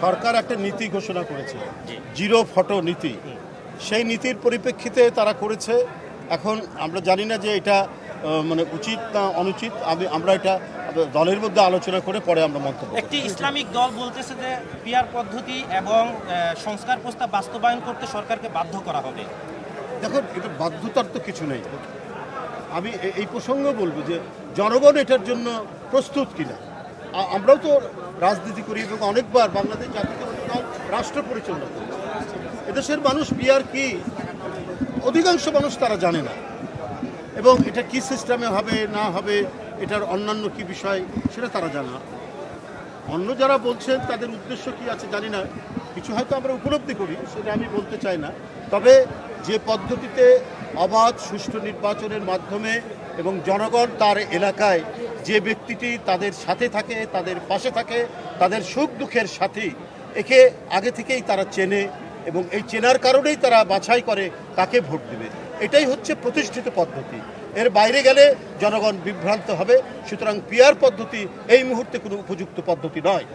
সরকার একটা নীতি ঘোষণা করেছে, জিরো ফটো নীতি। সেই নীতির পরিপ্রেক্ষিতে তারা করেছে। এখন আমরা জানি না যে এটা মানে উচিত না অনুচিত। আমরা এটা দলের মধ্যে আলোচনা করে পরে আমরা মন্তব্য করব। একটি ইসলামিক দল বলতেছে যে পিআর পদ্ধতি এবং সংস্কার প্রস্তাব বাস্তবায়ন করতে সরকারকে বাধ্য করা হবে। দেখুন, এটা বাধ্যতার তো কিছু নেই। আমি এই প্রসঙ্গে বলবো যে জনগণ এটার জন্য প্রস্তুত কিনা। আমরাও তো রাজনীতি করি এবং অনেকবার বাংলাদেশ জাতীয়তাবাদী দল রাষ্ট্র পরিচালনা করি। এদেশের মানুষ পিআর কি, অধিকাংশ মানুষ তারা জানে না, এবং এটা কি সিস্টেমে হবে না হবে, এটার অন্যান্য কি বিষয় সেটা তারা জানে না। অন্য যারা বলছেন তাদের উদ্দেশ্য কি আছে জানি না, কিছু হয়তো আমরা উপলব্ধি করি, সেটা আমি বলতে চাই না। তবে যে পদ্ধতিতে অবাধ সুষ্ঠু নির্বাচনের মাধ্যমে এবং জনগণ তার এলাকায় যে ব্যক্তিটি তাদের সাথে থাকে, তাদের পাশে থাকে, তাদের সুখ দুঃখের সাথী, একে আগে থেকেই তারা চেনে এবং এই চেনার কারণেই তারা বাছাই করে কাকে ভোট দেবে। এটাই হচ্ছে প্রতিষ্ঠিত পদ্ধতি। এর বাইরে গেলে জনগণ বিভ্রান্ত হবে। সুতরাং পিআর পদ্ধতি এই মুহূর্তে কোনো উপযুক্ত পদ্ধতি নয়।